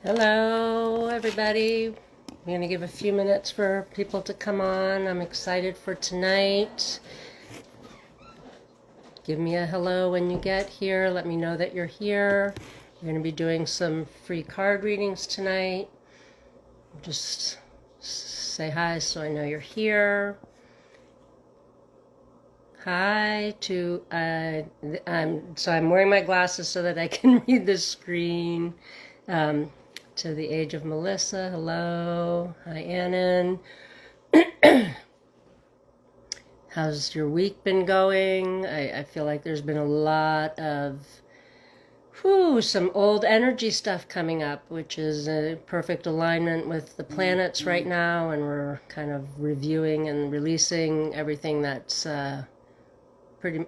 Hello, everybody. I'm going to give a few minutes for people to come on. I'm excited for tonight. Give me a hello when you get here. Let me know that you're here. We're going to be doing some free card readings tonight. Just say hi so I know you're here. Hi to, I'm wearing my glasses so that I can read the screen. To the Age of Melissa, hello. Hi, Annan. How's your week been going? I feel like there's been a lot of some old energy stuff coming up, which is a perfect alignment with the planets right now, and we're kind of reviewing and releasing everything that's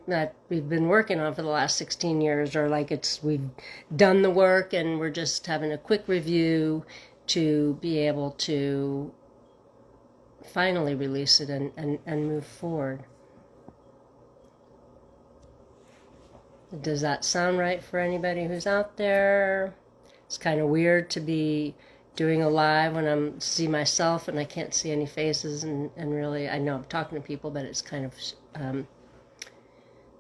that we've been working on for the last 16 years, or like we've done the work and we're just having a quick review to be able to finally release it and move forward. Does that sound right for anybody who's out there? It's kind of weird to be doing a live when I see myself and I can't see any faces, and really I know I'm talking to people, but it's kind of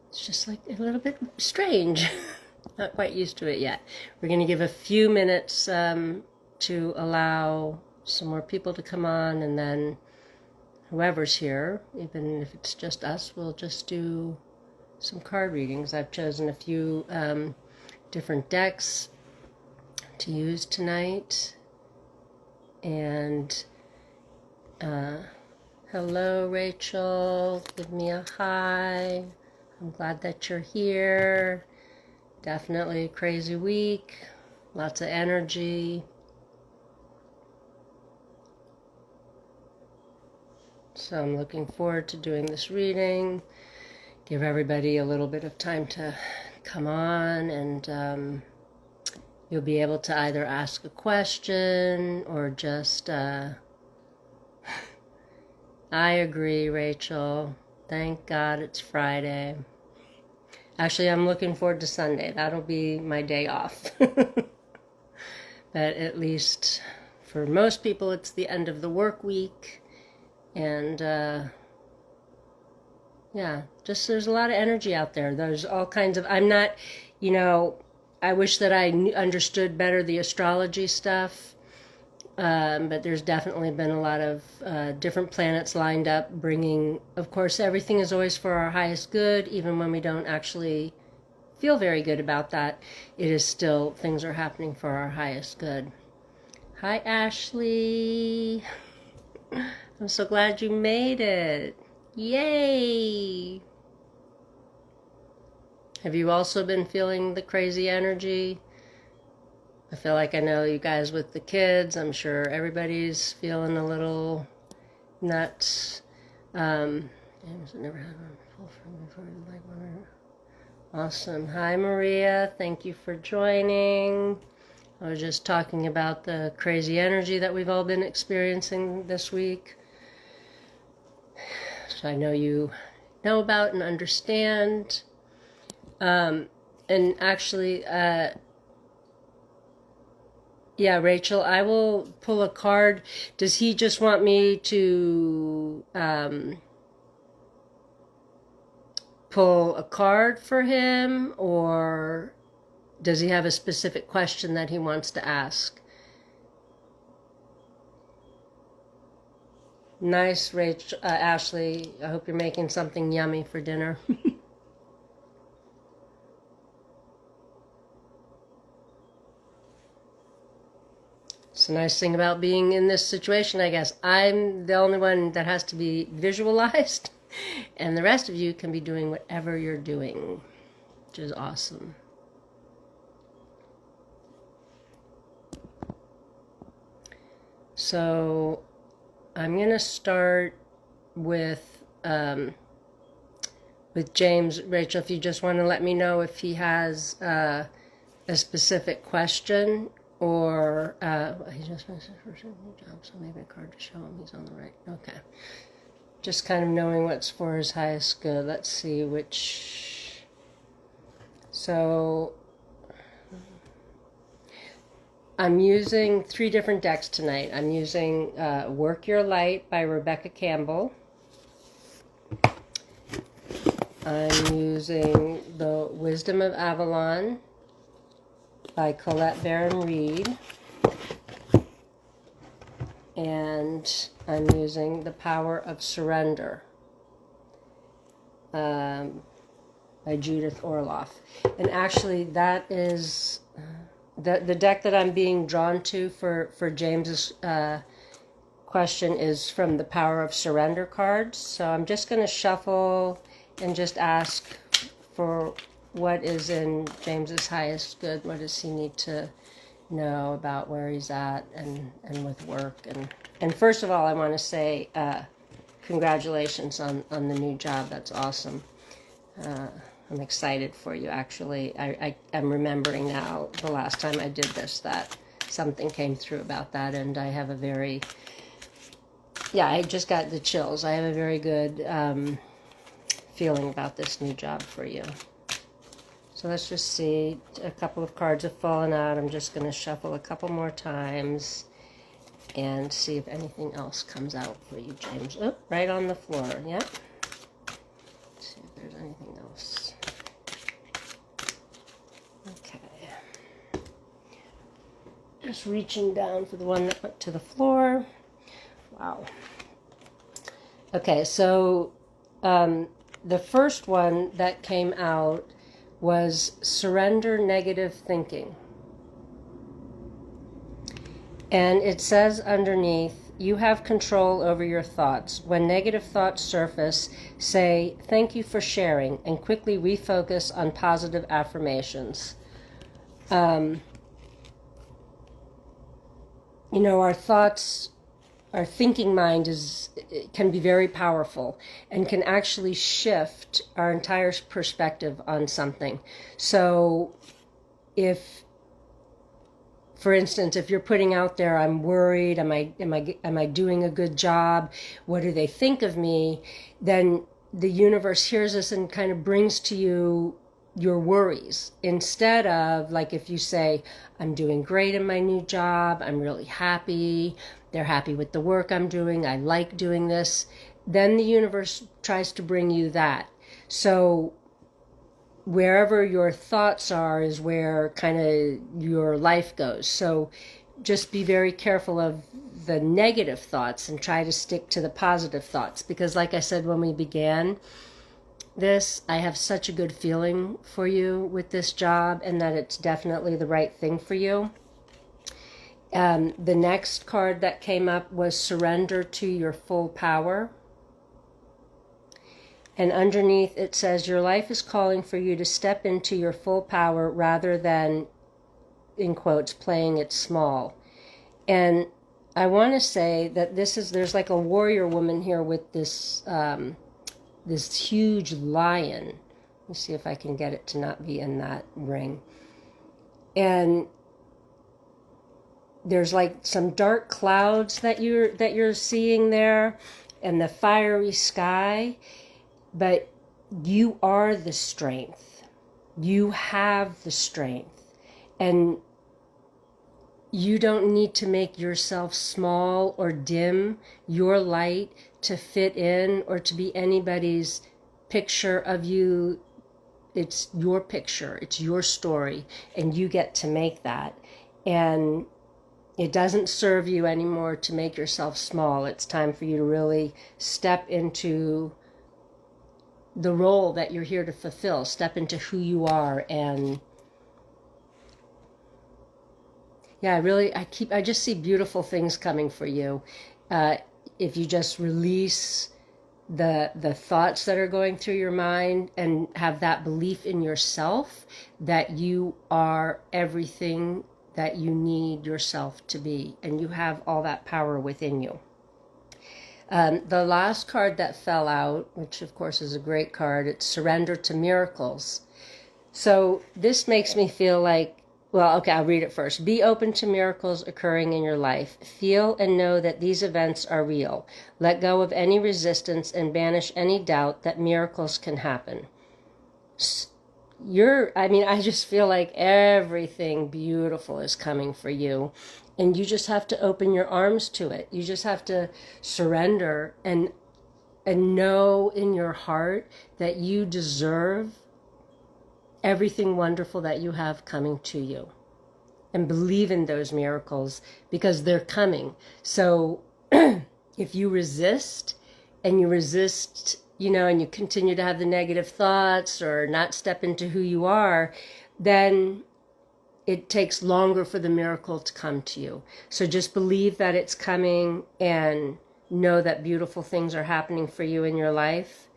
it's just like a little bit strange. Not quite used to it yet. We're going to give a few minutes to allow some more people to come on, and then whoever's here, even if it's just us, we'll just do some card readings. I've chosen a few different decks to use tonight. And hello, Rachel. Give me a hi. I'm glad that you're here. Definitely a crazy week. Lots of energy. So I'm looking forward to doing this reading. Give everybody a little bit of time to come on, and you'll be able to either ask a question or just I agree, Rachel. Thank God it's Friday. Actually, I'm looking forward to Sunday. That'll be my day off. But at least for most people, it's the end of the work week. And yeah, just there's a lot of energy out there. There's all kinds of, I'm not, I wish that I understood better the astrology stuff. But there's definitely been a lot of different planets lined up, bringing, of course, everything is always for our highest good, even when we don't actually feel very good about that. It is still, things are happening for our highest good. Hi, Ashley. I'm so glad you made it. Yay! Have you also been feeling the crazy energy? I feel like I know you guys with the kids. I'm sure everybody's feeling a little nuts. Awesome. Hi, Maria. Thank you for joining. I was just talking about the crazy energy that we've all been experiencing this week. So I know you know about and understand. And actually, yeah, Rachel, I will pull a card. Does he just want me to pull a card for him, or does he have a specific question that he wants to ask? Nice, Rachel, Ashley. I hope you're making something yummy for dinner. It's the nice thing about being in this situation, I guess. I'm the only one that has to be visualized, and the rest of you can be doing whatever you're doing, which is awesome. So I'm going to start with James. Rachel, if you just want to let me know if he has a specific question, or he just missed his first job, so maybe a card to show him he's on the right. Okay. Just kind of knowing what's for his highest good. Let's see which. So I'm using 3 different decks tonight. I'm using Work Your Light by Rebecca Campbell. I'm using The Wisdom of Avalon by Colette Baron Reed. And I'm using The Power of Surrender by Judith Orloff. And actually that is the deck that I'm being drawn to for James's question is from the Power of Surrender cards. So I'm just going to shuffle and just ask for what is in James's highest good. What does he need to know about where he's at and with work? And first of all, I want to say congratulations on the new job. That's awesome. I'm excited for you, actually. I'm remembering now the last time I did this that something came through about that, and I have a very, I just got the chills. I have a very good feeling about this new job for you. So let's just see. A couple of cards have fallen out. I'm just going to shuffle a couple more times and see if anything else comes out for you, James. Oh, right on the floor. Yep. Let's see if there's anything else. Okay. Just reaching down for the one that went to the floor. Wow. Okay, so the first one that came out was Surrender Negative Thinking. And it says underneath, you have control over your thoughts. When negative thoughts surface, say, thank you for sharing, and quickly refocus on positive affirmations. Our thoughts, our thinking mind can be very powerful and can actually shift our entire perspective on something. So for instance, if you're putting out there, I'm worried, am I doing a good job? What do they think of me? Then the universe hears this and kind of brings to you your worries, instead of, like, if you say, I'm doing great in my new job, I'm really happy, they're happy with the work I'm doing, I like doing this, then the universe tries to bring you that. So wherever your thoughts are is where kind of your life goes. So just be very careful of the negative thoughts and try to stick to the positive thoughts, because like I said when we began this, I have such a good feeling for you with this job, and that it's definitely the right thing for you. The next card that came up was Surrender to Your Full Power. And underneath it says, your life is calling for you to step into your full power rather than, in quotes, playing it small. And I want to say that there's like a warrior woman here with this huge lion. Let me see if I can get it to not be in that ring. And there's like some dark clouds that you're seeing there, and the fiery sky, but you are the strength. You have the strength, and you don't need to make yourself small or dim your light to fit in or to be anybody's picture of you. It's your picture, it's your story, and you get to make that. And it doesn't serve you anymore to make yourself small. It's time for you to really step into the role that you're here to fulfill. Step into who you are. And I just see beautiful things coming for you. If you just release the thoughts that are going through your mind and have that belief in yourself that you are everything that you need yourself to be, and you have all that power within you. The last card that fell out, which of course is a great card, it's Surrender to Miracles. So this makes me feel like, well, okay, I'll read it first. Be open to miracles occurring in your life. Feel and know that these events are real. Let go of any resistance and banish any doubt that miracles can happen. I mean, I just feel like everything beautiful is coming for you. And you just have to open your arms to it. You just have to surrender and know in your heart that you deserve everything wonderful that you have coming to you. And believe in those miracles because they're coming. So if you resist and you resist, and you continue to have the negative thoughts or not step into who you are, then it takes longer for the miracle to come to you. So just believe that it's coming and know that beautiful things are happening for you in your life.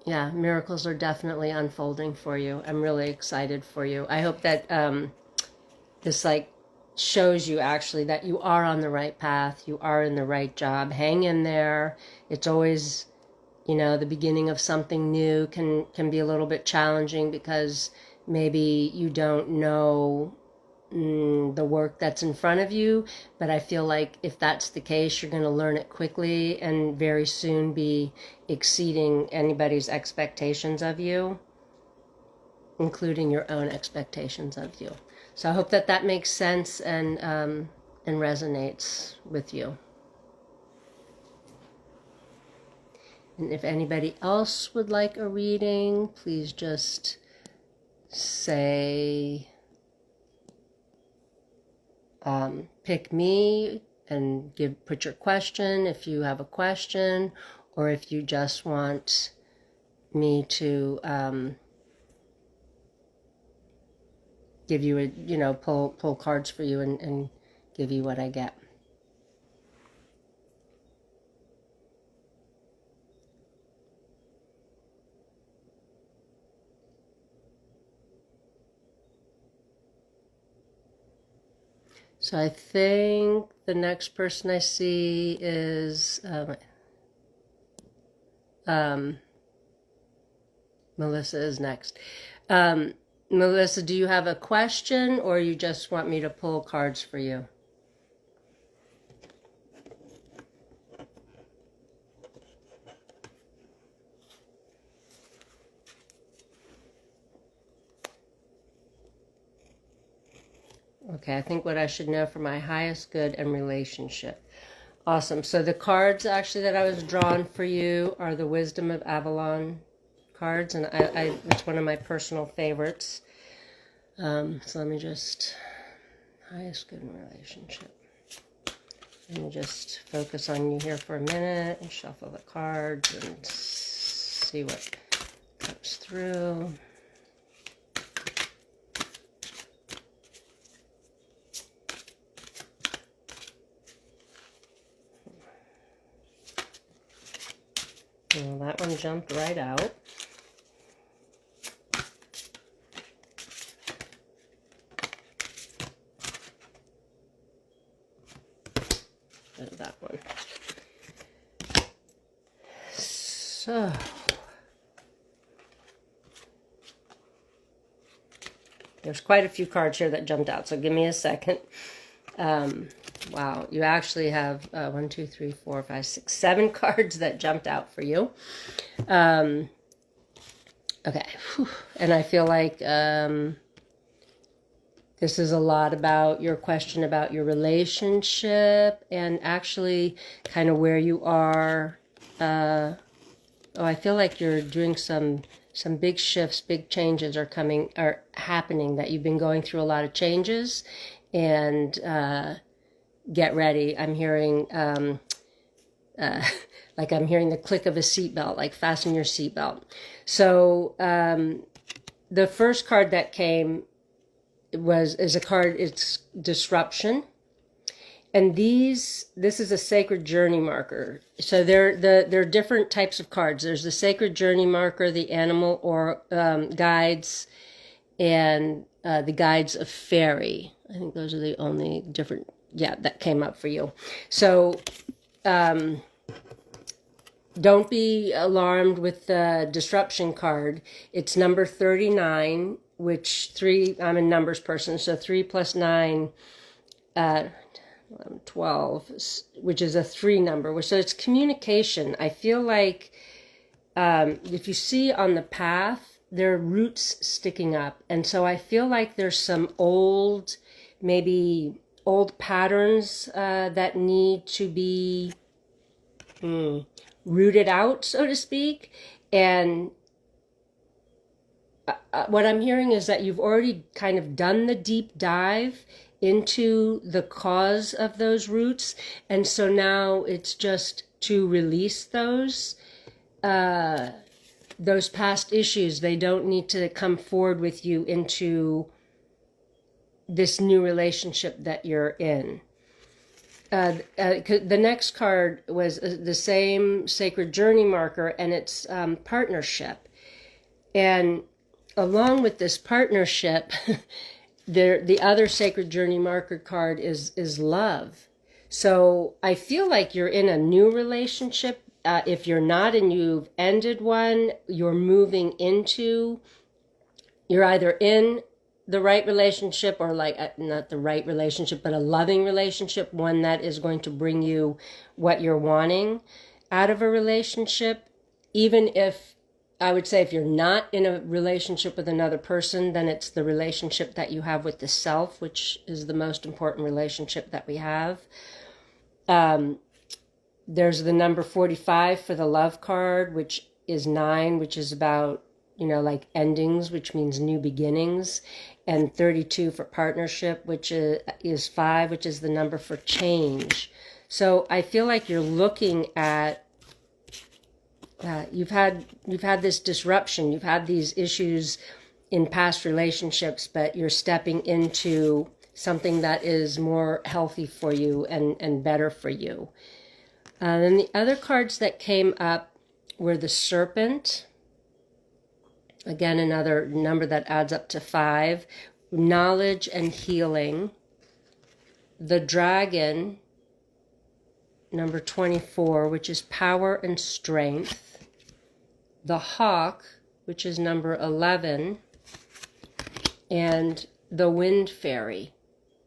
Yeah, miracles are definitely unfolding for you. I'm really excited for you. I hope that this shows you actually that you are on the right path. You are in the right job. Hang in there. It's always, the beginning of something new can be a little bit challenging because maybe you don't know the work that's in front of you, but I feel like if that's the case, you're going to learn it quickly and very soon be exceeding anybody's expectations of you, including your own expectations of you. So I hope that makes sense and resonates with you. And if anybody else would like a reading, please just say pick me and put your question if you have a question, or if you just want me to give you pull cards for you and give you what I get. So I think the next person I see is Melissa is next. Melissa, do you have a question or you just want me to pull cards for you? Okay, I think what I should know for my highest good and relationship. Awesome. So the cards actually that I was drawn for you are the Wisdom of Avalon cards, and it's one of my personal favorites. So let me just, highest good and relationship. Let me just focus on you here for a minute and shuffle the cards and see what comes through. Well, that one jumped right out. That one. So, there's quite a few cards here that jumped out, so give me a second. Wow, you actually have 1, 2, 3, 4, 5, 6, 7 cards that jumped out for you. Okay, and I feel like this is a lot about your question about your relationship and actually kind of where you are. I feel like you're doing some big shifts, big changes are happening, that you've been going through a lot of changes, and get ready. I'm hearing like I'm hearing the click of a seatbelt, like fasten your seatbelt. So the first card that came is a card, it's disruption. And this is a sacred journey marker. So there are different types of cards. There's the sacred journey marker, the animal or guides, and the guides of fairy. I think those are the only different, that came up for you. So don't be alarmed with the disruption card. It's number 39, which I'm a numbers person, so 3 plus 9, 12, which is a 3 number. So it's communication. I feel like if you see on the path, there are roots sticking up. And so I feel like there's some old, maybe old patterns that need to be rooted out, so to speak. And what I'm hearing is that you've already kind of done the deep dive into the cause of those roots. And so now it's just to release those past issues. They don't need to come forward with you into this new relationship that you're in. The next card was the same sacred journey marker, and it's partnership. And along with this partnership, the other sacred journey marker card is love. So I feel like you're in a new relationship. If you're not and you've ended one, you're moving into, you're either in the right relationship or like, not the right relationship, but a loving relationship, one that is going to bring you what you're wanting out of a relationship. Even if, I would say if you're not in a relationship with another person, then it's the relationship that you have with the self, which is the most important relationship that we have. There's the number 45 for the love card, which is 9, which is about, like endings, which means new beginnings. And 32 for partnership, which is 5, which is the number for change. So I feel like you're looking at, you've had this disruption, you've had these issues in past relationships, but you're stepping into something that is more healthy for you and better for you. Then the other cards that came up were the serpent. Again, another number that adds up to 5. Knowledge and healing. The dragon, number 24, which is power and strength. The hawk, which is number 11. And the wind fairy,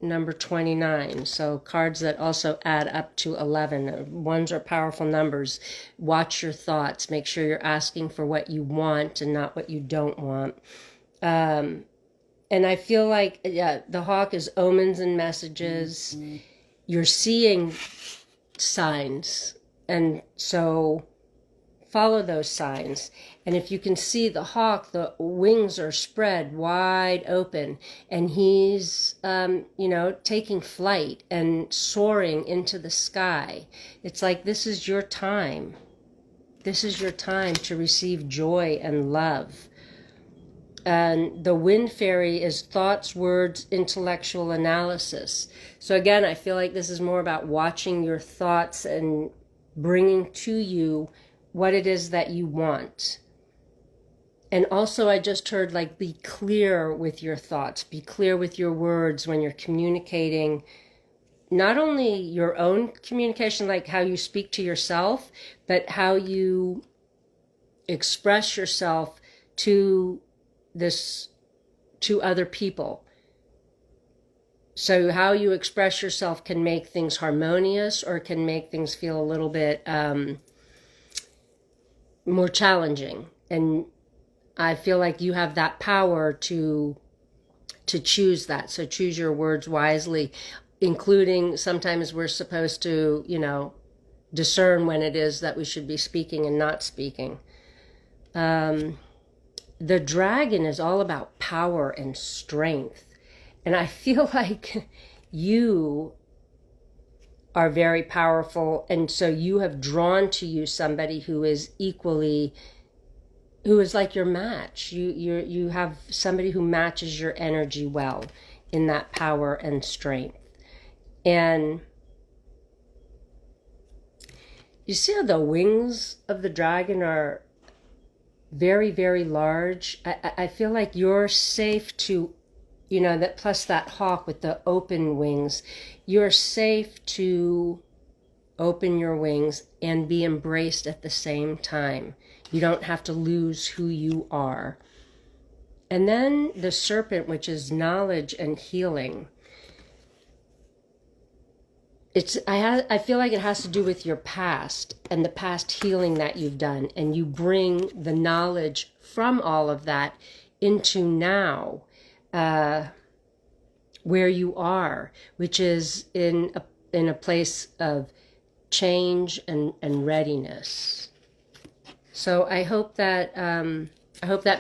number 29. So cards that also add up to 11. Ones are powerful numbers. Watch your thoughts. Make sure you're asking for what you want and not what you don't want. And I feel like, the hawk is omens and messages. Mm-hmm. You're seeing signs. And so follow those signs. And if you can see the hawk, the wings are spread wide open, and he's, taking flight and soaring into the sky. It's like, this is your time. This is your time to receive joy and love. And the wind fairy is thoughts, words, intellectual analysis. So again, I feel like this is more about watching your thoughts and bringing to you what it is that you want. And also I just heard, like, be clear with your thoughts, be clear with your words when you're communicating, not only your own communication, like how you speak to yourself, but how you express yourself to other people. So how you express yourself can make things harmonious or can make things feel a little bit more challenging. And I feel like you have that power to choose that. So choose your words wisely, including sometimes we're supposed to, discern when it is that we should be speaking and not speaking. The dragon is all about power and strength. And I feel like you are very powerful. And so you have drawn to you somebody who is like your match. You have somebody who matches your energy well in that power and strength. And you see how the wings of the dragon are very, very large. I feel like you're safe to, that plus that hawk with the open wings, you're safe to open your wings and be embraced at the same time. You don't have to lose who you are. And then the serpent, which is knowledge and healing. I feel like it has to do with your past and the past healing that you've done, and you bring the knowledge from all of that into now, where you are, which is in a place of change and readiness. So I hope that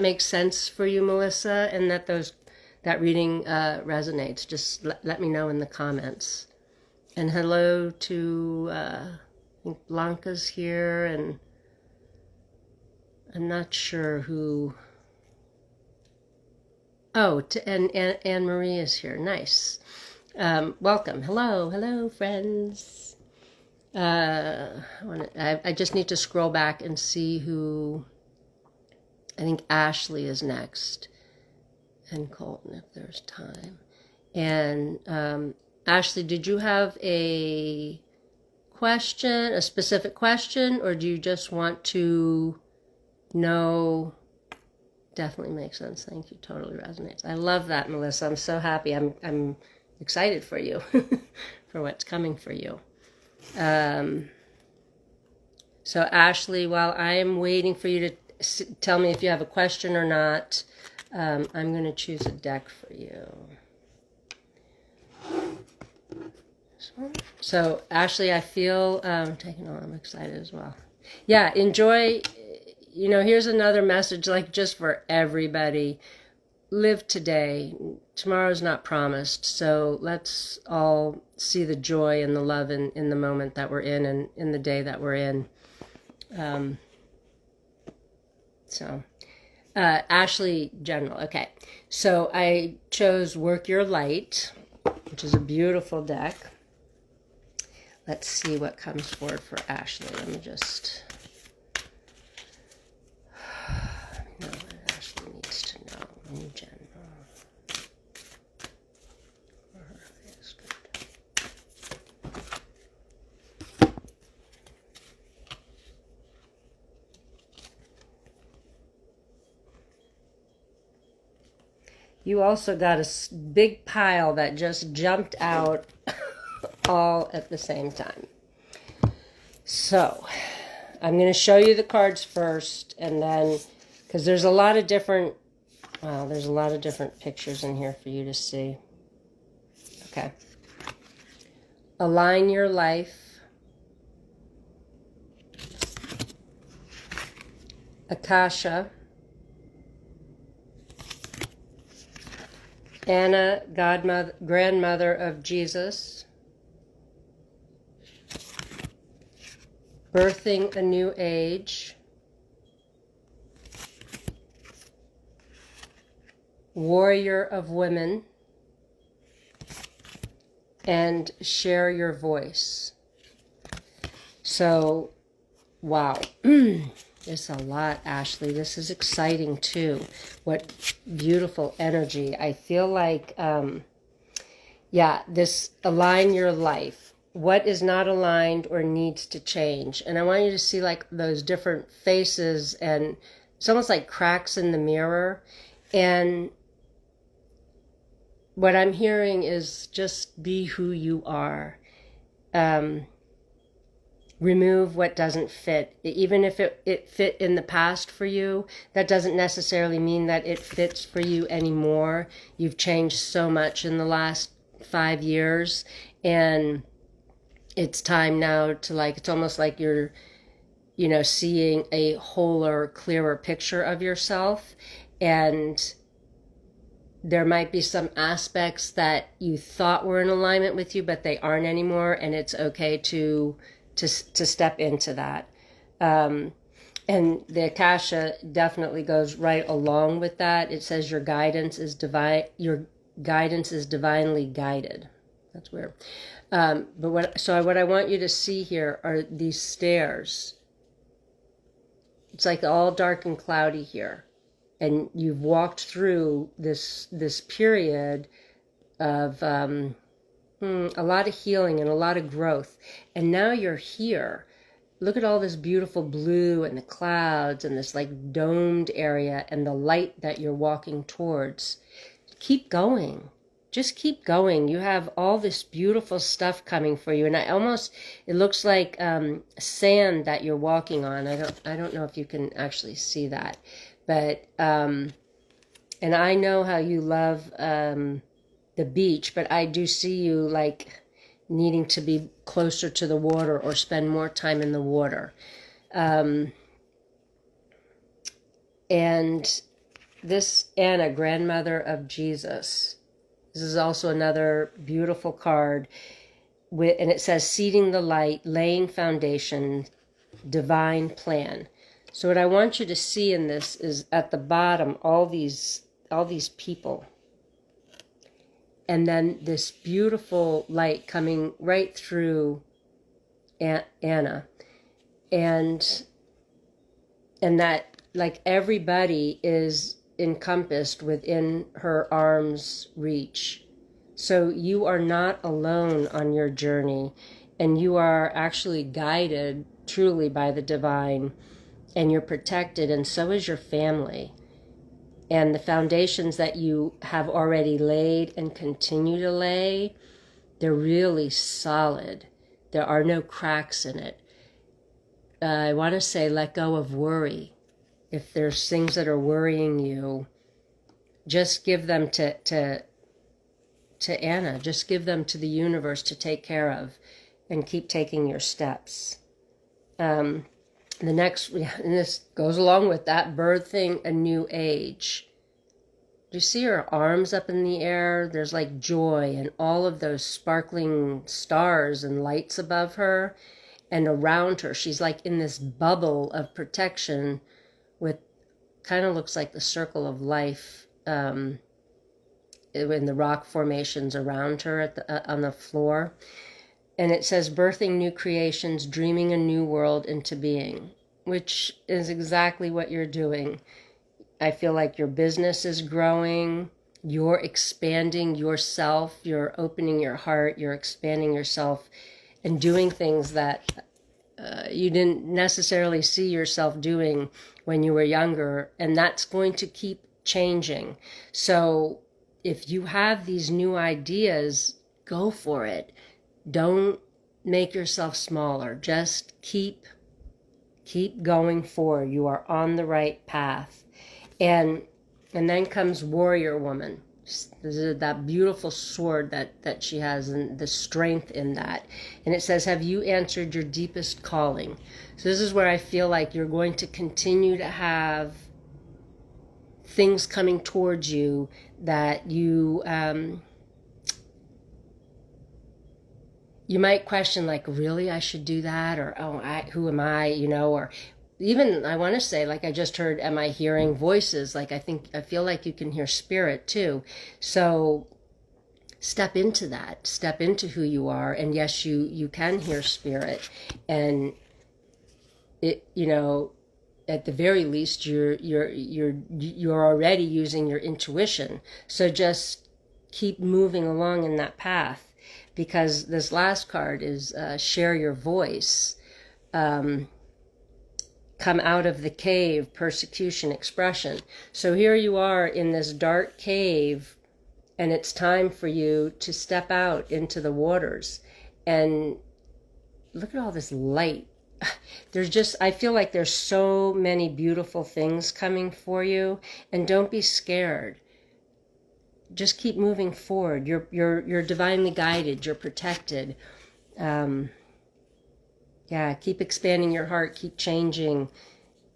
makes sense for you, Melissa, and that that reading resonates. Just let me know in the comments. And hello to I think Blanca's here, and I'm not sure who. Oh, and Anne Marie is here. Nice. Welcome. Hello, friends. I just need to scroll back and see who. I think Ashley is next, and Colton if there's time. And Ashley, did you have a question, a specific question, or do you just want to know? Definitely makes sense. Thank you. Totally resonates. I love that, Melissa. I'm so happy. I'm excited for you, for what's coming for you. So Ashley, while I'm waiting for you to tell me if you have a question or not, I'm going to choose a deck for you. So Ashley, I feel I'm excited as well. Yeah, enjoy. Here's another message, like, just for everybody. Live today. Tomorrow's not promised. So let's all see the joy and the love in the moment that we're in, and in the day that we're in. Ashley General. Okay. So I chose Work Your Light, which is a beautiful deck. Let's see what comes forward for Ashley. Let me just know what Ashley needs to know in general. For her highest good. You also got a big pile that just jumped out all at the same time. So I'm going to show you the cards first, and then, because there's a lot of different pictures in here for you to see. Okay. Align your life. Akasha. Anna, grandmother of Jesus. Birthing a New Age. Warrior of Women. And Share Your Voice. So, wow. It's a lot, Ashley. This is exciting too. What beautiful energy. I feel like, this align your life. What is not aligned or needs to change? And I want you to see like those different faces, and it's almost like cracks in the mirror. And what I'm hearing is just be who you are. Remove what doesn't fit. Even if it fit in the past for you, that doesn't necessarily mean that it fits for you anymore. You've changed so much in the last 5 years, and it's time now to, it's almost like you're, seeing a wholer, clearer picture of yourself. And there might be some aspects that you thought were in alignment with you, but they aren't anymore, and it's okay to step into that. And the Akasha definitely goes right along with that. It says your guidance is divine. Your guidance is divinely guided. That's weird. But what I want you to see here are these stairs. It's like all dark and cloudy here, and you've walked through this period of a lot of healing and a lot of growth, and now you're here. Look at all this beautiful blue and the clouds and this like domed area and the light that you're walking towards. Keep going. just keep going. You have all this beautiful stuff coming for you. And it looks like sand that you're walking on. I don't know if you can actually see that. But, and I know how you love the beach, but I do see you like needing to be closer to the water or spend more time in the water. And this Anna, grandmother of Jesus, this is also another beautiful card, and it says seeding the light, laying foundation, divine plan. So what I want you to see in this is at the bottom all these people, and then this beautiful light coming right through Anna, and that like everybody is encompassed within her arm's reach. So you are not alone on your journey, and you are actually guided truly by the divine, and you're protected, and so is your family. And the foundations that you have already laid and continue to lay, they're really solid. There are no cracks in it. I want to say let go of worry. If there's things that are worrying you, just give them to Anna. Just give them to the universe to take care of, and keep taking your steps. The next, and this goes along with that, birthing a new age. Do you see her arms up in the air? There's like joy and all of those sparkling stars and lights above her and around her. She's like in this bubble of protection with kind of looks like the circle of life in the rock formations around her on the floor. And it says birthing new creations, dreaming a new world into being, which is exactly what you're doing. I feel like your business is growing, you're expanding yourself, you're opening your heart, you're expanding yourself and doing things that you didn't necessarily see yourself doing when you were younger, and that's going to keep changing. So if you have these new ideas, go for it. Don't make yourself smaller. Just keep going forward. You are on the right path. And then comes warrior woman. That beautiful sword that she has, and the strength in that. And it says, have you answered your deepest calling? So this is where I feel like you're going to continue to have things coming towards you that you might question, like, really, I should do that? Or, who am I, or even I want to say, like I just heard, am I hearing voices? Like I feel like you can hear spirit too. So step into that, step into who you are. And yes, you can hear spirit, and it, at the very least, you're already using your intuition. So just keep moving along in that path, because this last card is share your voice. Come out of the cave, persecution, expression. So here you are in this dark cave, and it's time for you to step out into the waters. And look at all this light. I feel like there's so many beautiful things coming for you, and don't be scared. Just keep moving forward. You're divinely guided. You're protected. Keep expanding your heart, keep changing,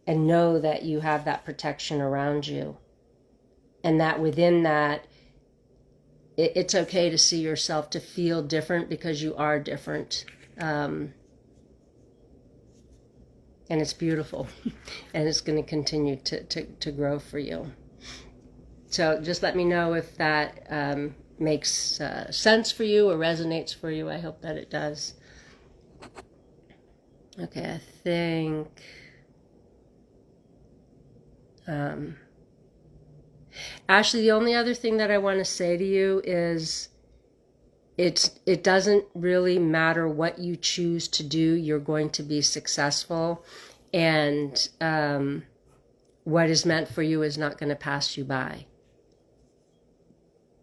and know that you have that protection around you. And that within that, it's okay to see yourself, to feel different, because you are different. And it's beautiful. And it's going to continue to grow for you. So just let me know if that makes sense for you or resonates for you. I hope that it does. Okay, I think Ashley, the only other thing that I want to say to you is it doesn't really matter what you choose to do, you're going to be successful, and what is meant for you is not going to pass you by.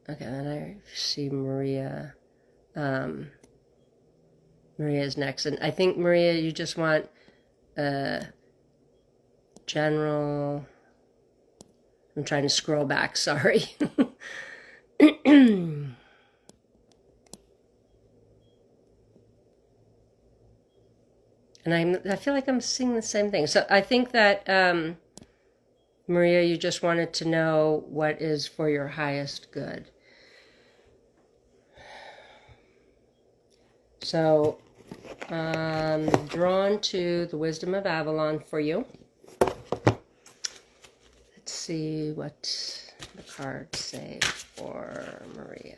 Okay, then I see Maria. Maria's next. And I think, Maria, you just want general. I'm trying to scroll back, sorry. And I feel like I'm seeing the same thing. So I think that, Maria, you just wanted to know what is for your highest good. So I'm drawn to the Wisdom of Avalon for you. Let's see what the cards say for Maria.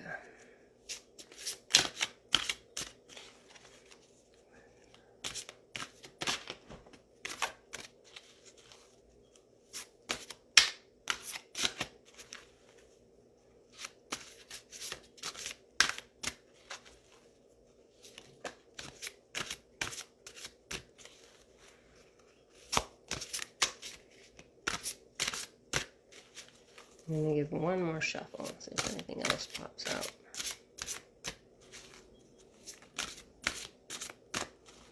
I'm going to give one more shuffle and see if anything else pops out.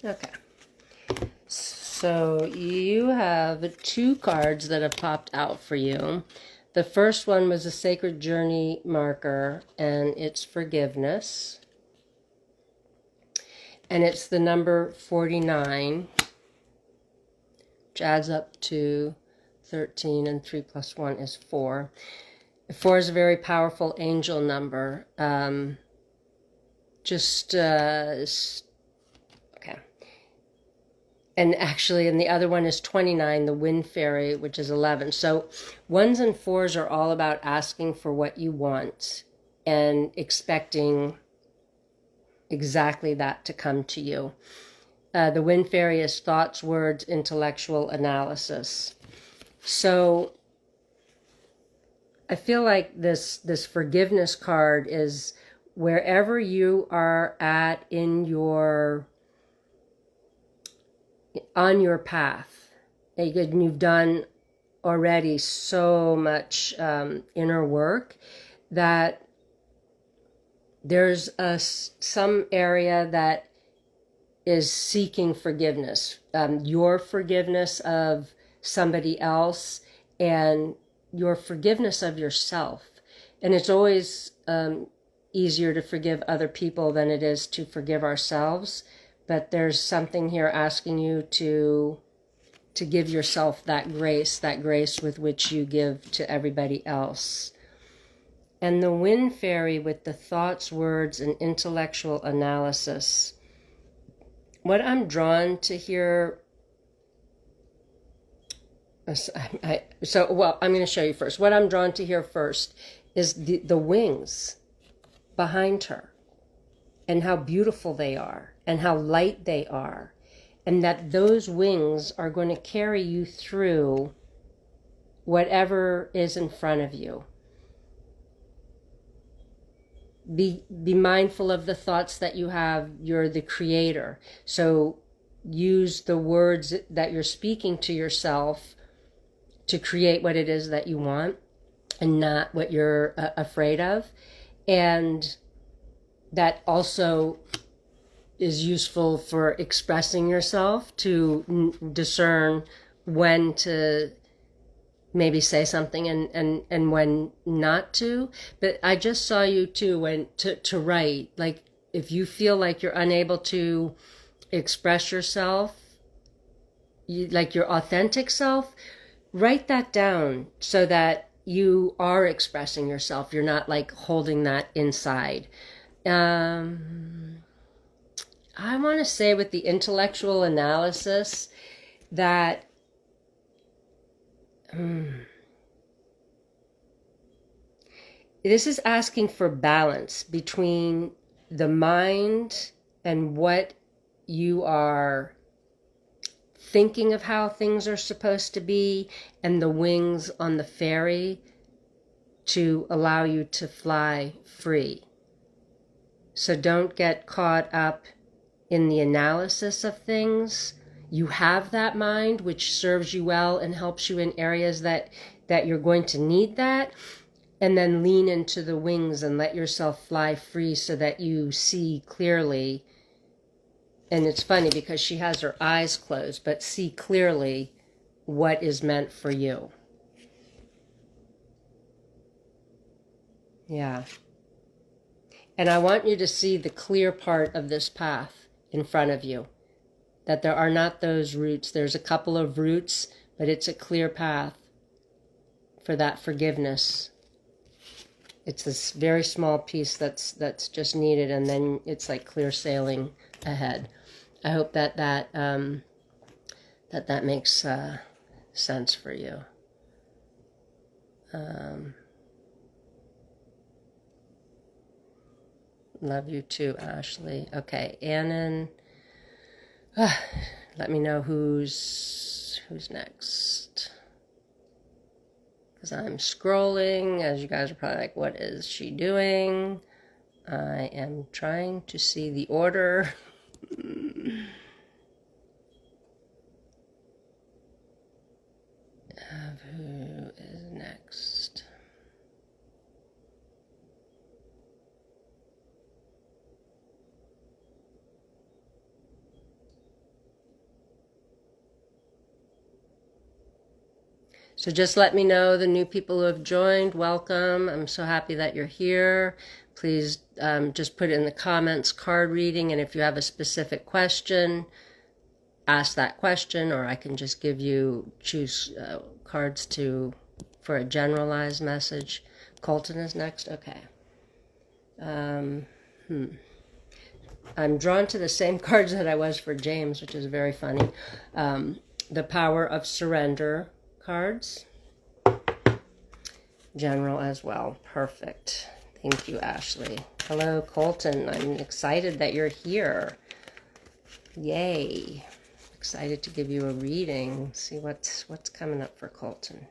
Okay. So you have 2 cards that have popped out for you. The first one was a Sacred Journey marker, and it's forgiveness. And it's the number 49, which adds up to 13, and 3 plus 1 is 4. 4 is a very powerful angel number. Okay. And actually, and the other one is 29, the Wind Fairy, which is 11. So 1s and 4s are all about asking for what you want and expecting exactly that to come to you. The Wind Fairy is thoughts, words, intellectual analysis. So I feel like this forgiveness card is wherever you are at in on your path. And you've done already so much inner work that there's some area that is seeking forgiveness. Your forgiveness of somebody else and your forgiveness of yourself. And it's always easier to forgive other people than it is to forgive ourselves. But there's something here asking you to give yourself that grace with which you give to everybody else. And the Wind Fairy with the thoughts, words, and intellectual analysis. What I'm drawn to here, I'm going to show you first. What I'm drawn to here first is the wings behind her, and how beautiful they are, and how light they are, and that those wings are going to carry you through whatever is in front of you. Be mindful of the thoughts that you have. You're the creator. So use the words that you're speaking to yourself to create what it is that you want and not what you're afraid of. And that also is useful for expressing yourself, to discern when to maybe say something and when not to. But I just saw you too when to write. Like if you feel like you're unable to express yourself, like your authentic self, write that down so that you are expressing yourself. You're not like holding that inside. I want to say with the intellectual analysis that this is asking for balance between the mind and what you are thinking of how things are supposed to be, and the wings on the fairy to allow you to fly free. So don't get caught up in the analysis of things. You have that mind which serves you well and helps you in areas that you're going to need that. and then lean into the wings and let yourself fly free so that you see clearly. And it's funny because she has her eyes closed, but see clearly what is meant for you. Yeah. And I want you to see the clear part of this path in front of you. That there are not those roots. There's a couple of roots, but it's a clear path for that forgiveness. It's this very small piece that's just needed, and then it's like clear sailing ahead. I hope that makes sense for you. Love you too, Ashley. Okay, Annan. Let me know who's next. Because I'm scrolling, as you guys are probably like, what is she doing? I am trying to see the order. Of who is next. So just let me know, the new people who have joined, welcome. I'm so happy that you're here. Please just put it in the comments, card reading, and if you have a specific question, ask that question, or I can just choose cards for a generalized message. Colton is next? Okay. I'm drawn to the same cards that I was for James, which is very funny. The Power of Surrender cards. General as well. Perfect. Thank you, Ashley. Hello, Colton. I'm excited that you're here. Yay. Excited to give you a reading. See what's coming up for Colton.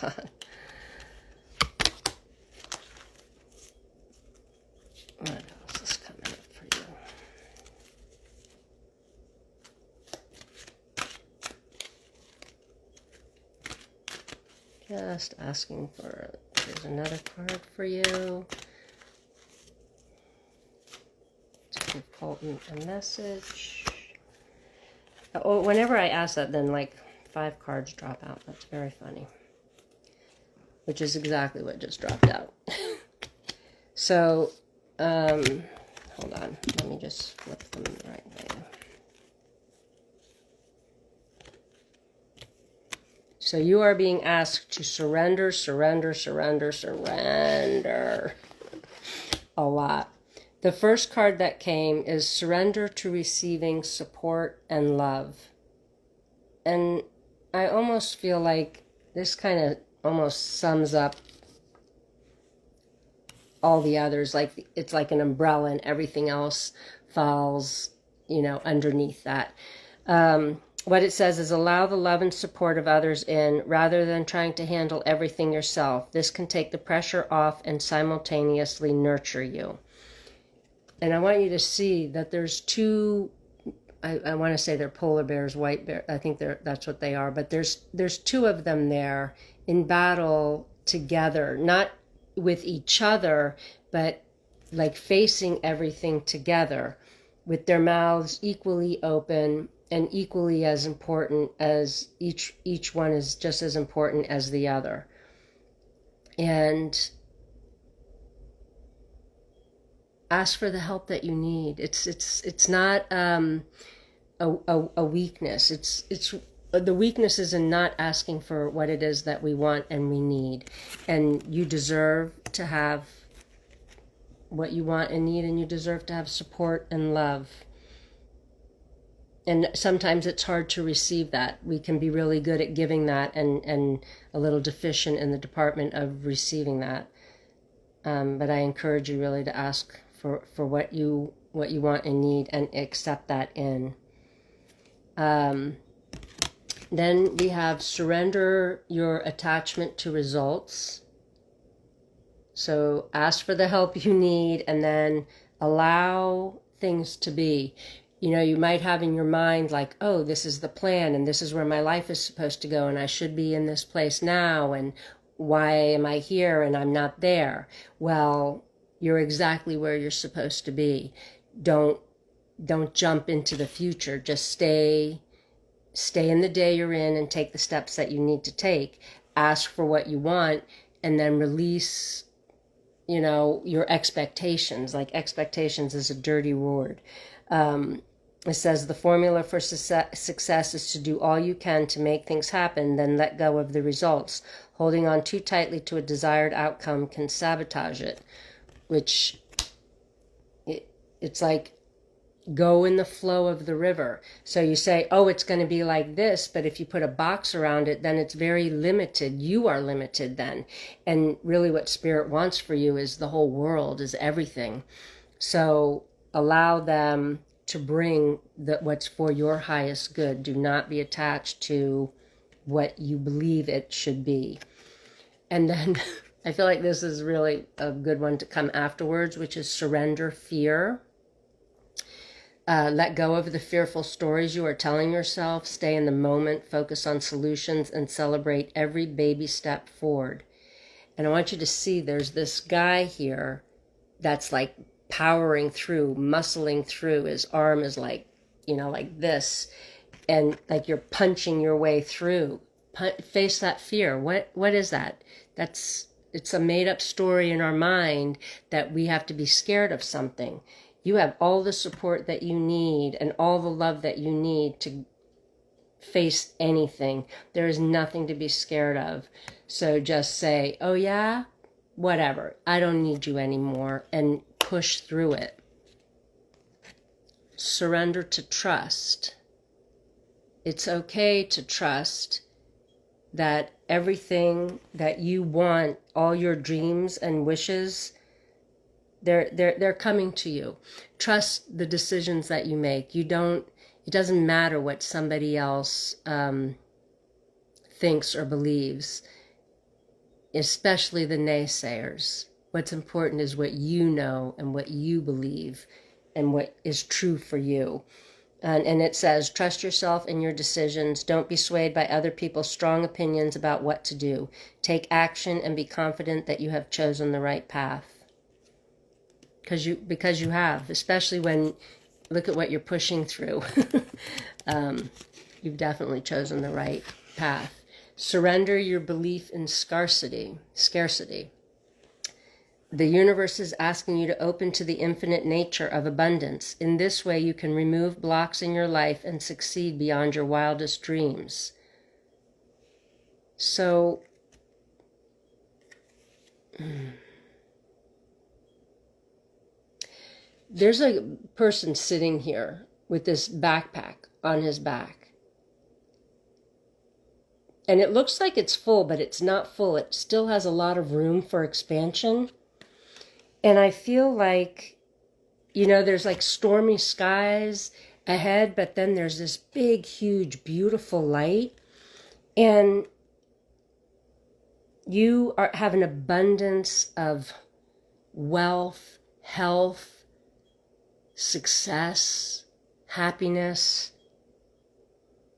Hold on. What else is coming up for you? Just asking for, there's another card for you. To give Colton a message. Oh, whenever I ask that, then like 5 cards drop out. That's very funny. Which is exactly what just dropped out. So, hold on. Let me just flip them the right way. So you are being asked to surrender, surrender, surrender, surrender. A lot. The first card that came is surrender to receiving support and love. And I almost feel like this kind of almost sums up all the others. Like it's like an umbrella and everything else falls, underneath that. What it says is allow the love and support of others in rather than trying to handle everything yourself. This can take the pressure off and simultaneously nurture you. And I want you to see that there's two, I want to say they're polar bears, white bear. I think that's what they are. But there's 2 of them there in battle together, not with each other, but like facing everything together with their mouths equally open and equally as important as each one is just as important as the other. And ask for the help that you need. It's not a weakness. It's the weakness is in not asking for what it is that we want and we need. And you deserve to have what you want and need, and you deserve to have support and love. And sometimes it's hard to receive that. We can be really good at giving that and a little deficient in the department of receiving that. But I encourage you really to ask for what you want and need and accept that in. Then we have surrender your attachment to results. So ask for the help you need and then allow things to be. you know, you might have in your mind like, oh, this is the plan and this is where my life is supposed to go and I should be in this place now and why am I here and I'm not there? Well, you're exactly where you're supposed to be. Don't jump into the future. Just stay in the day you're in and take the steps that you need to take. Ask for what you want and then release, you know, your expectations. Like expectations is a dirty word. It says the formula for success is to do all you can to make things happen, then let go of the results. Holding on too tightly to a desired outcome can sabotage it, which it's like go in the flow of the river. So you say, oh, it's going to be like this, but if you put a box around it, then it's very limited. You are limited then. And really what Spirit wants for you is the whole world, is everything. So allow them to bring what's for your highest good. Do not be attached to what you believe it should be. And then I feel like this is really a good one to come afterwards, which is surrender fear. Let go of the fearful stories you are telling yourself. Stay in the moment, focus on solutions, and celebrate every baby step forward. And I want you to see there's this guy here that's like powering through, muscling through. His arm is like, you know, like this. And like you're punching your way through. Face that fear. What is that? It's a made up story in our mind that we have to be scared of something. You have all the support that you need and all the love that you need to face anything. There is nothing to be scared of. So just say, oh yeah, whatever. I don't need you anymore, and push through it. Surrender to trust. It's okay to trust that everything that you want, all your dreams and wishes, they're coming to you. Trust the decisions that you make. It doesn't matter what somebody else thinks or believes, especially the naysayers. What's important is what you know and what you believe and what is true for you. And it says, trust yourself in your decisions. Don't be swayed by other people's strong opinions about what to do. Take action and be confident that you have chosen the right path. Because you have, especially when, look at what you're pushing through. You've definitely chosen the right path. Surrender your belief in scarcity. The universe is asking you to open to the infinite nature of abundance. In this way, you can remove blocks in your life and succeed beyond your wildest dreams. So, there's a person sitting here with this backpack on his back. And it looks like it's full, but it's not full. It still has a lot of room for expansion. And I feel like, you know, there's like stormy skies ahead, but then there's this big, huge, beautiful light. And you have an abundance of wealth, health, success, happiness.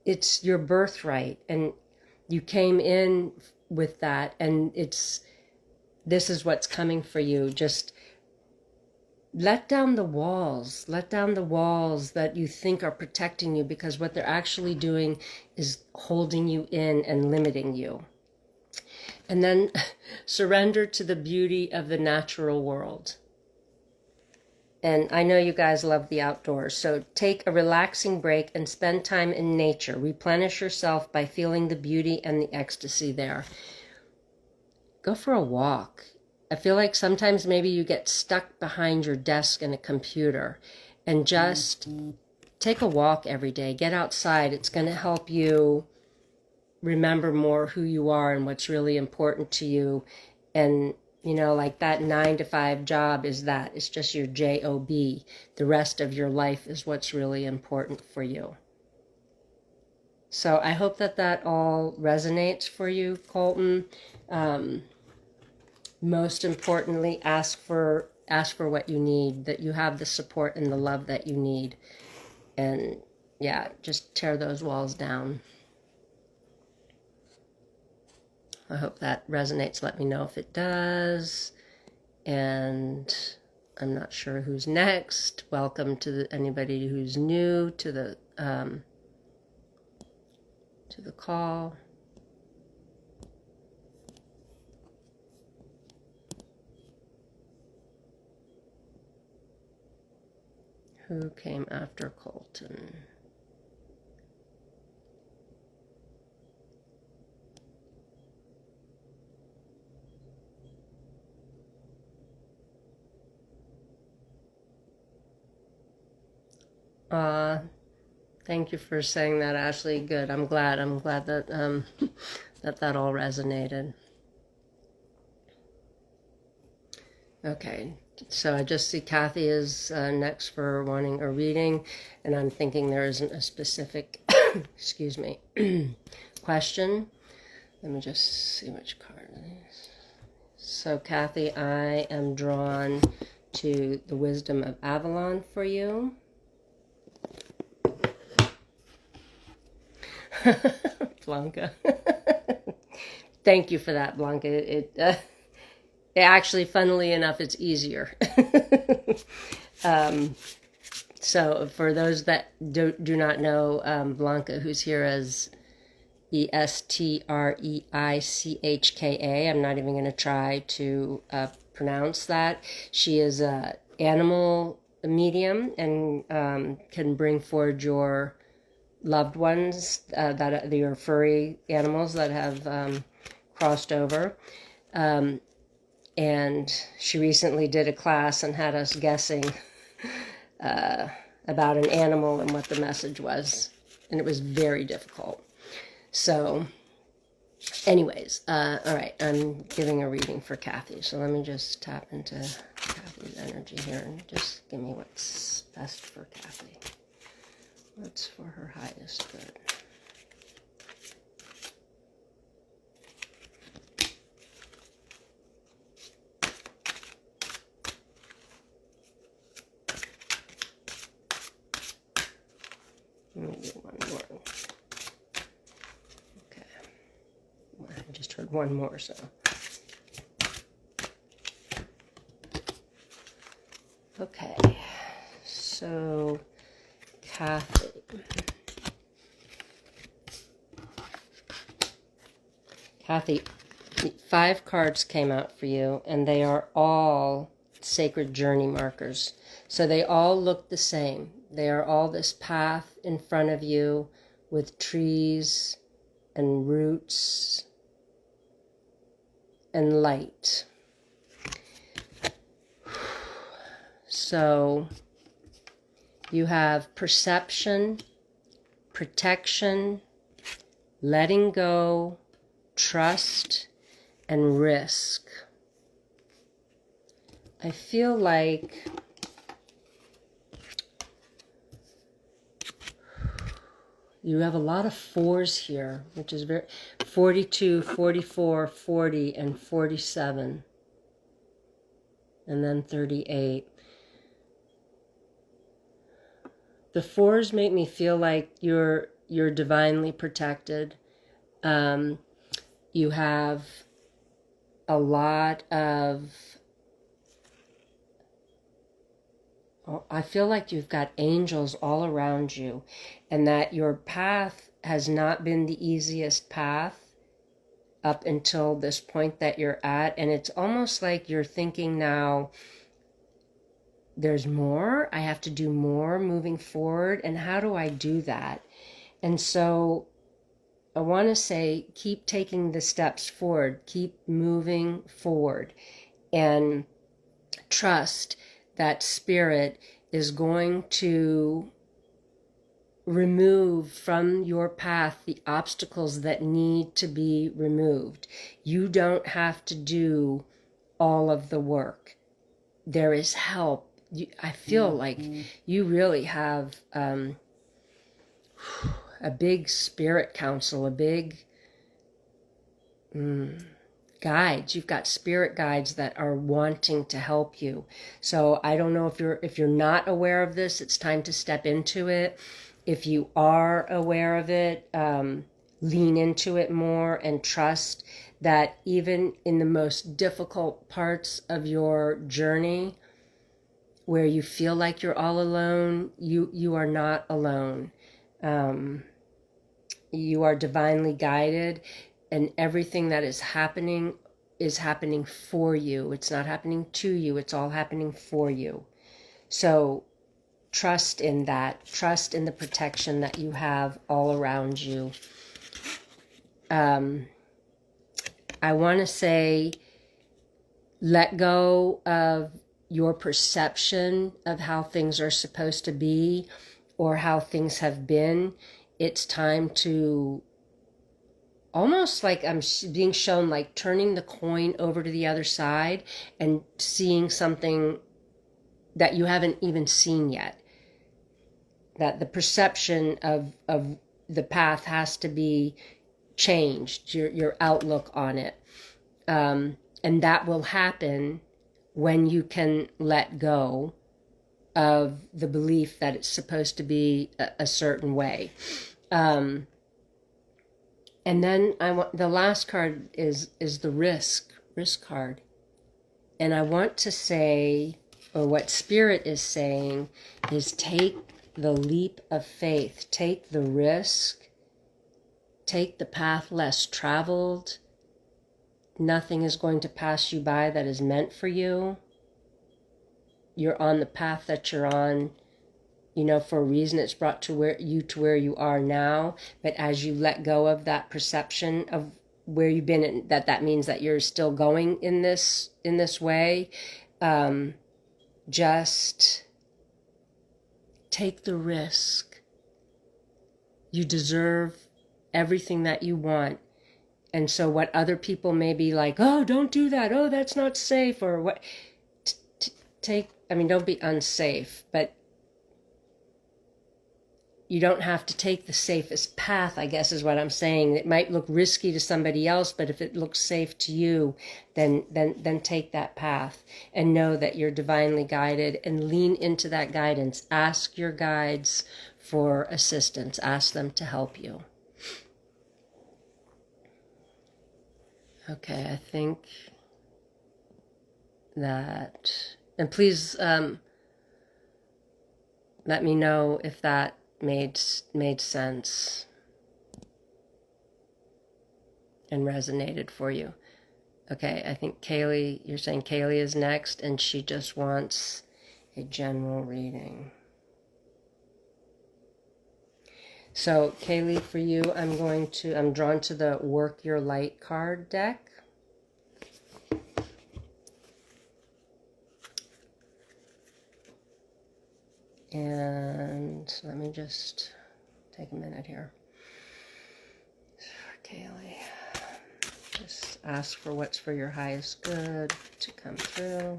It's your birthright. And you came in with that. And this is what's coming for you. Just let down the walls that you think are protecting you, because what they're actually doing is holding you in and limiting you. And then surrender to the beauty of the natural world. And I know you guys love the outdoors, so take a relaxing break and spend time in nature. Replenish yourself by feeling the beauty and the ecstasy there. Go for a walk. I feel like sometimes maybe you get stuck behind your desk and a computer, and just take a walk every day. Get outside. It's going to help you remember more who you are and what's really important to you. And, you know, like that 9-to-5 job is that. It's just your job. The rest of your life is what's really important for you. So I hope that all resonates for you, Colton. Most importantly, ask for what you need, that you have the support and the love that you need. And yeah, just tear those walls down. I hope that resonates. Let me know if it does. And I'm not sure who's next. Welcome to anybody who's new to the call. Who came after Colton? Thank you for saying that, Ashley. Good. I'm glad that that all resonated. Okay, so I just see Kathy is next for wanting a reading, and I'm thinking there isn't a specific, excuse me, question. Let me just see which card it is. So Kathy, I am drawn to the Wisdom of Avalon for you. Blanca. Thank you for that, Blanca. It actually, funnily enough, it's easier. So for those that do not know, Blanca, who's here as Estreichka, I'm not even going to try to pronounce that. She is an animal medium and can bring forward your loved ones, that your furry animals that have crossed over. And she recently did a class and had us guessing about an animal and what the message was. And it was very difficult. So anyways, all right, I'm giving a reading for Kathy. So let me just tap into Kathy's energy here and just give me what's best for Kathy. What's for her highest good? Let me do one more. Okay. I just heard one more, so. Okay. So, Kathy. Kathy, 5 cards came out for you, and they are all sacred journey markers. So they all look the same. They are all this path in front of you with trees and roots and light. So you have perception, protection, letting go, trust, and risk. I feel like you have a lot of 4s here, which is very 42, 44, 40, and 47. And then 38. The 4s make me feel like you're divinely protected. You have a lot of, I feel like you've got angels all around you, and that your path has not been the easiest path up until this point that you're at. And it's almost like you're thinking now, there's more, I have to do more moving forward, and how do I do that? And so I want to say, keep taking the steps forward, keep moving forward, and trust that Spirit is going to remove from your path the obstacles that need to be removed. You don't have to do all of the work. There is help. I feel like you really have a big spirit council, a big guides. You've got spirit guides that are wanting to help you. So I don't know if you're not aware of this, it's time to step into it. If you are aware of it, lean into it more and trust that even in the most difficult parts of your journey, where you feel like you're all alone, you are not alone. You are divinely guided, and everything that is happening for you. It's not happening to you, it's all happening for you. So trust in that. Trust in the protection that you have all around you. I want to say, let go of your perception of how things are supposed to be or how things have been. It's time to, almost like I'm being shown, like turning the coin over to the other side and seeing something that you haven't even seen yet. That the perception of the path has to be changed, your outlook on it. And that will happen when you can let go of the belief that it's supposed to be a certain way. And then the last card is the risk card. And I want to say, or what Spirit is saying, is take the leap of faith, take the risk, take the path less traveled. Nothing is going to pass you by that is meant for you. You're on the path that you're on, for a reason. It's brought to where you are now. But as you let go of that perception of where you've been, that means that you're still going in this way. Just take the risk. You deserve everything that you want. And so what other people may be like, oh, don't do that. Oh, that's not safe. Or what? Don't be unsafe, but you don't have to take the safest path, I guess is what I'm saying. It might look risky to somebody else, but if it looks safe to you, then take that path and know that you're divinely guided, and lean into that guidance. Ask your guides for assistance. Ask them to help you. Okay, I think that, and please let me know if that made sense and resonated for you. Okay, I think Kaylee, you're saying Kaylee is next, and she just wants a general reading. So Kaylee, for you, I'm drawn to the Work Your Light card deck. And let me just take a minute here. For Kaylee, just ask for what's for your highest good to come through.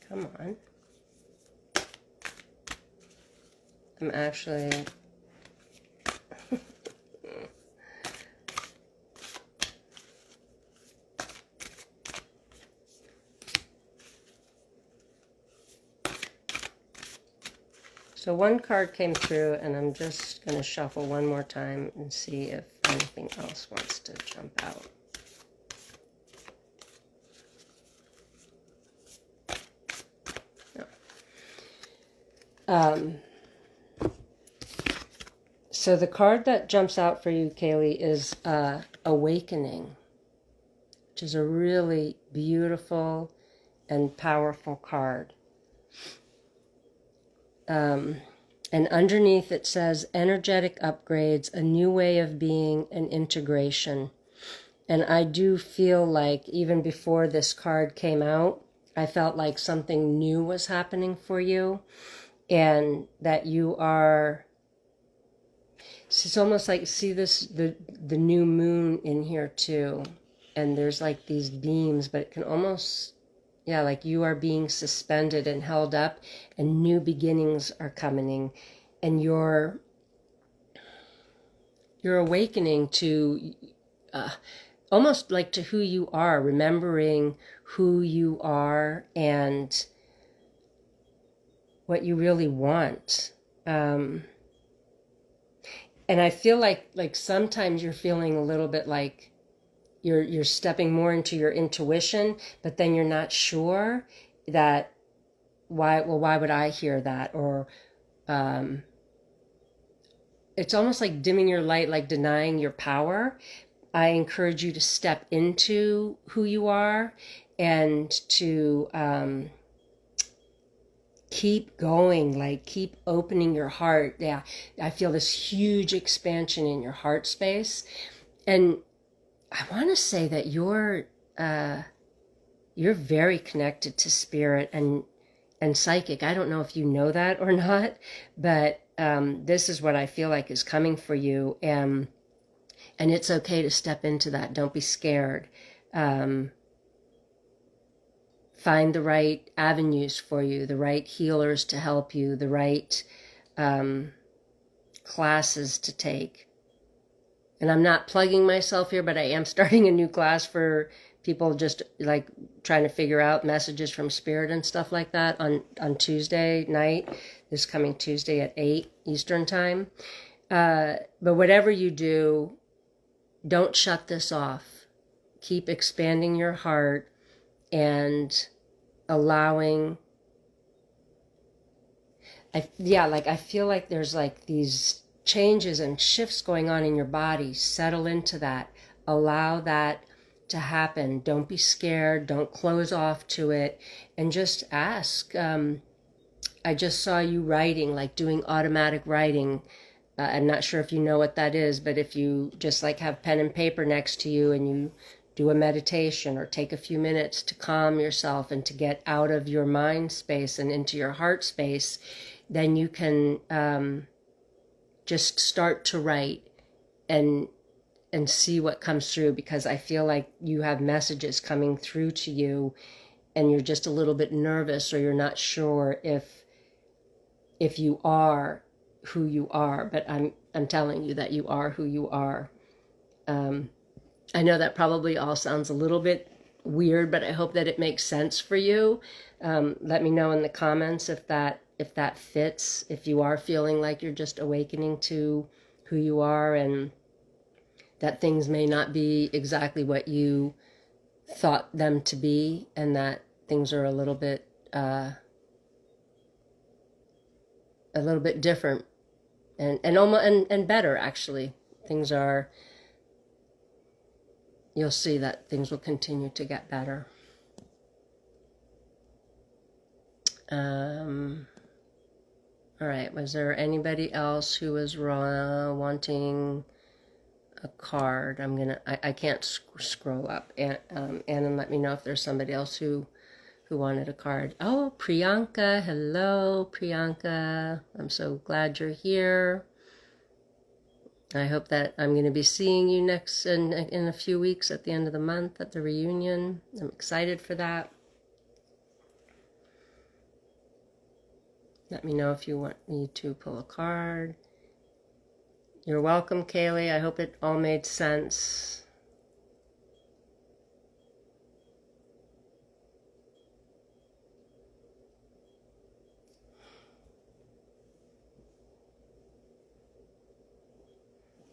Come on. I'm actually so one card came through, and I'm just going to shuffle one more time and see if anything else wants to jump out. So the card that jumps out for you, Kaylee, is Awakening, which is a really beautiful and powerful card. And underneath it says, energetic upgrades, a new way of being, and integration. And I do feel like even before this card came out, I felt like something new was happening for you, and that you are, it's almost like, see this, the new moon in here too. and there's like these beams, but it can almost, yeah, like you are being suspended and held up, and new beginnings are coming, and you're awakening to almost like to who you are, remembering who you are and what you really want. And I feel like sometimes you're feeling a little bit like you're stepping more into your intuition, but then you're not sure that why would I hear that? Or it's almost like dimming your light, like denying your power. I encourage you to step into who you are and to keep going, like keep opening your heart. Yeah, I feel this huge expansion in your heart space. And I want to say that you're very connected to spirit and psychic. I don't know if you know that or not, but this is what I feel like is coming for you, and it's okay to step into that. Don't be scared. Find the right avenues for you, the right healers to help you, the right classes to take. And I'm not plugging myself here, but I am starting a new class for people just like trying to figure out messages from spirit and stuff like that on Tuesday night, this coming Tuesday at 8 Eastern time. But whatever you do, don't shut this off. Keep expanding your heart and allowing. I feel like there's like these changes and shifts going on in your body. Settle into that. Allow that to happen. Don't be scared. Don't close off to it. And just ask. I just saw you writing, like doing automatic writing. I'm not sure if you know what that is, but if you just like have pen and paper next to you and you do a meditation or take a few minutes to calm yourself and to get out of your mind space and into your heart space, then you can just start to write and see what comes through, because I feel like you have messages coming through to you and you're just a little bit nervous, or you're not sure if you are who you are, but I'm telling you that you are who you are. I know that probably all sounds a little bit weird, but I hope that it makes sense for you. Let me know in the comments if that fits, if you are feeling like you're just awakening to who you are and that things may not be exactly what you thought them to be, and that things are a little bit different and almost and better, actually. Things are, you'll see that things will continue to get better. All right, was there anybody else who was wanting a card? I can't scroll up. And let me know if there's somebody else who wanted a card. Oh, Priyanka. Hello, Priyanka. I'm so glad you're here. I hope that I'm going to be seeing you next in a few weeks at the end of the month at the reunion. I'm excited for that. Let me know if you want me to pull a card. You're welcome, Kaylee. I hope it all made sense.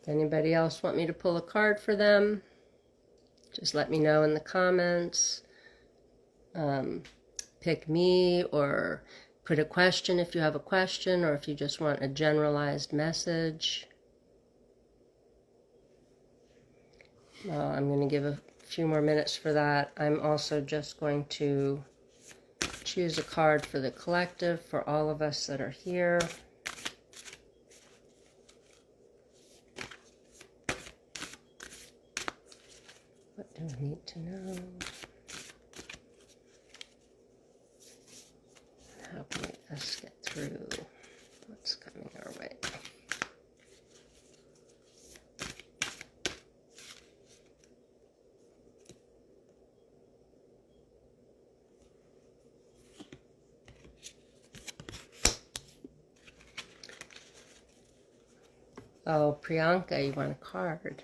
Anybody else want me to pull a card for them? Just let me know in the comments. Pick me, or put a question if you have a question, or if you just want a generalized message. I'm going to give a few more minutes for that. I'm also just going to choose a card for the collective, for all of us that are here. What do we need to know? How can we just get through what's coming our way? Oh, Priyanka, you want a card.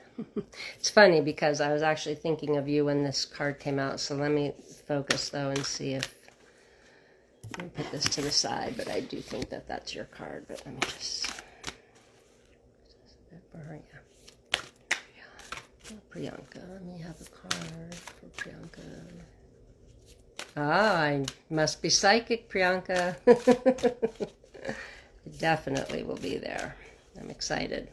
It's funny because I was actually thinking of you when this card came out. So let me focus though and see if, let me put this to the side, but I do think that that's your card. But let me just, Priyanka, let me have a card for Priyanka. Ah, I must be psychic, Priyanka. It definitely will be there. I'm excited.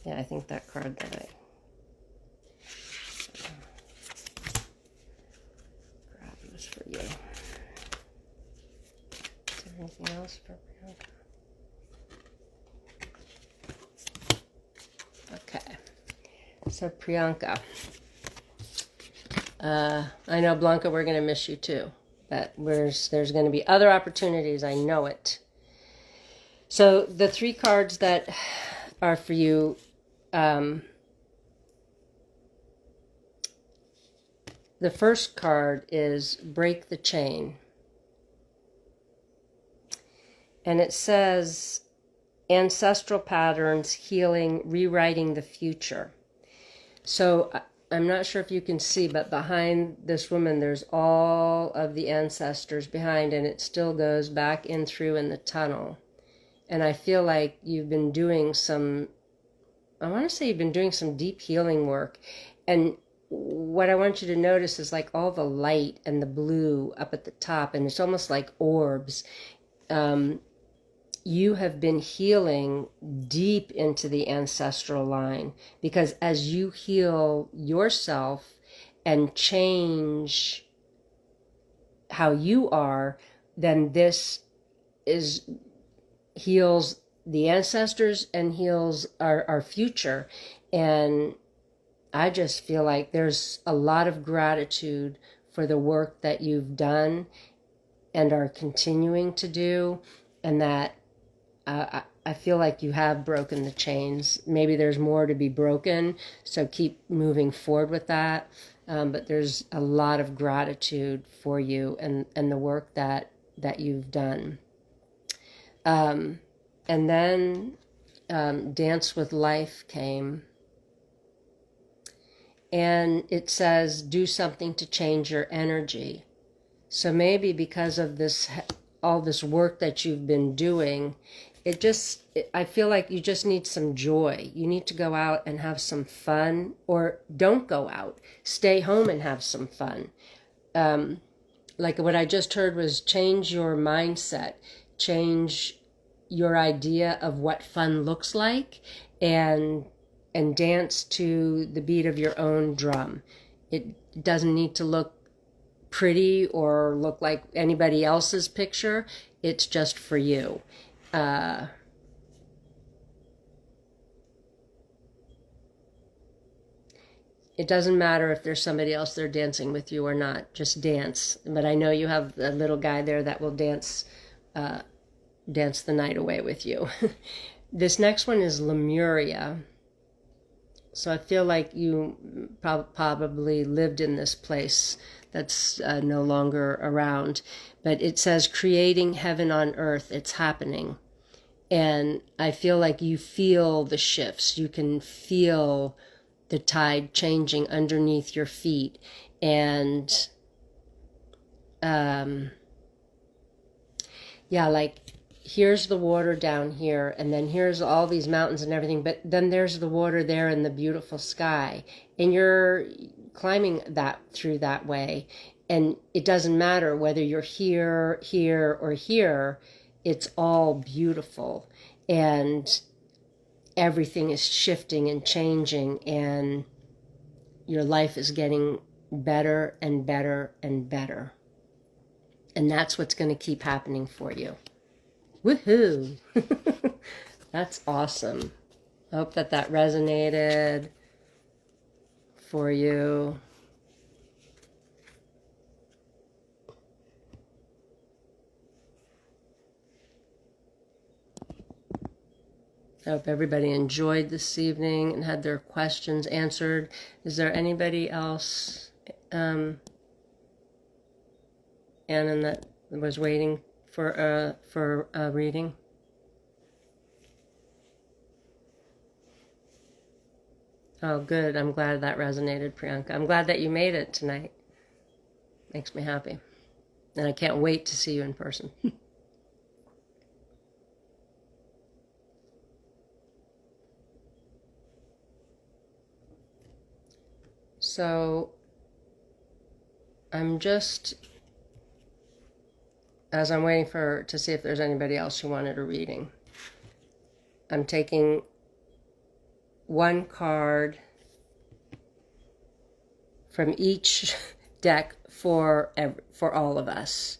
Yeah, I think that card that I grabbed was for you. Is there anything else for Priyanka? Okay. So Priyanka, I know Blanca, we're going to miss you too, but there's going to be other opportunities. I know it. So the 3 cards that are for you, the first card is Break the Chain. And it says ancestral patterns, healing, rewriting the future. So I'm not sure if you can see, but behind this woman, there's all of the ancestors behind, and it still goes back in through in the tunnel. And I feel like you've been doing some, I want to say you've been doing some deep healing work. And what I want you to notice is like all the light and the blue up at the top, and it's almost like orbs. You have been healing deep into the ancestral line, because as you heal yourself and change how you are, then this heals the ancestors and heals our future. And I just feel like there's a lot of gratitude for the work that you've done and are continuing to do, and that I feel like you have broken the chains. Maybe there's more to be broken, so keep moving forward with that. But there's a lot of gratitude for you and the work that you've done. And then Dance with Life came. And it says, do something to change your energy. So maybe because of this, all this work that you've been doing, I feel like you just need some joy. You need to go out and have some fun, or don't go out. Stay home and have some fun. Like what I just heard was change your mindset, change your idea of what fun looks like, and dance to the beat of your own drum. It doesn't need to look pretty or look like anybody else's picture. It's just for you. It doesn't matter if there's somebody else there dancing with you or not. Just dance. But I know you have a little guy there that will dance the night away with you. This next one is Lemuria. So I feel like you probably lived in this place that's no longer around. But it says creating heaven on earth. It's happening. And I feel like you feel the shifts. You can feel the tide changing underneath your feet. And yeah, like here's the water down here, and then here's all these mountains and everything, but then there's the water there and the beautiful sky, and you're climbing that through that way. And it doesn't matter whether you're here, here, or here. It's all beautiful, and everything is shifting and changing, and your life is getting better and better and better. And that's what's going to keep happening for you. Woohoo! That's awesome. I hope that resonated for you. I hope everybody enjoyed this evening and had their questions answered. Is there anybody else, Annan, that was waiting for a reading? Oh, good. I'm glad that resonated, Priyanka. I'm glad that you made it tonight. Makes me happy. And I can't wait to see you in person. So I'm just, as I'm waiting to see if there's anybody else who wanted a reading, I'm taking one card from each deck for all of us.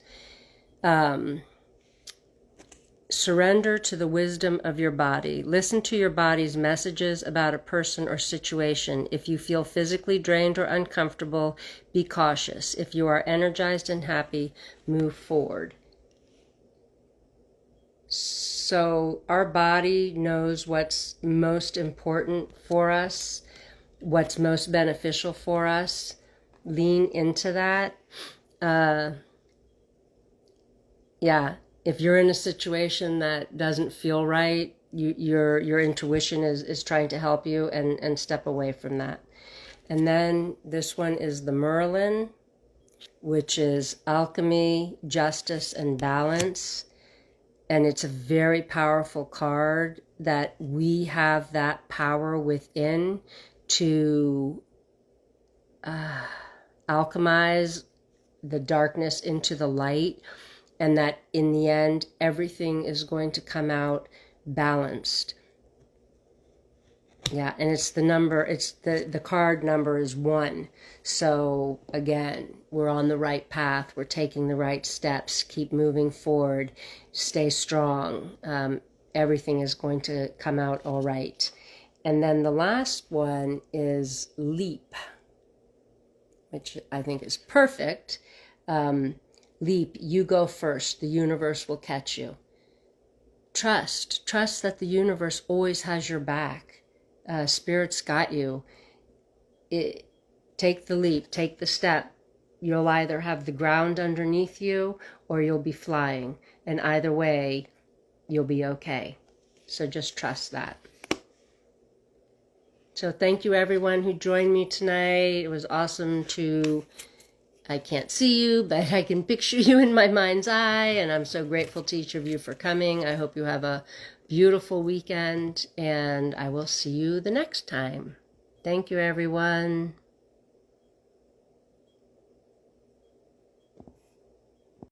Surrender to the wisdom of your body. Listen to your body's messages about a person or situation. If you feel physically drained or uncomfortable, be cautious. If you are energized and happy, move forward. So our body knows what's most important for us, what's most beneficial for us. Lean into that. Yeah, if you're in a situation that doesn't feel right, your intuition is trying to help you, and step away from that. And then this one is the Merlin, which is alchemy, justice, and balance. And it's a very powerful card that we have that power within to alchemize the darkness into the light, and that in the end, everything is going to come out balanced. Yeah, and it's the card number is 1. So again, we're on the right path. We're taking the right steps. Keep moving forward. Stay strong. Everything is going to come out all right. And then the last one is leap, which I think is perfect. Leap, you go first. The universe will catch you. Trust that the universe always has your back. Spirit's got you. Take the leap, take the step. You'll either have the ground underneath you or you'll be flying. And either way, you'll be okay. So just trust that. So thank you everyone who joined me tonight. It was awesome I can't see you, but I can picture you in my mind's eye, and I'm so grateful to each of you for coming. I hope you have a beautiful weekend, and I will see you the next time. Thank you, everyone.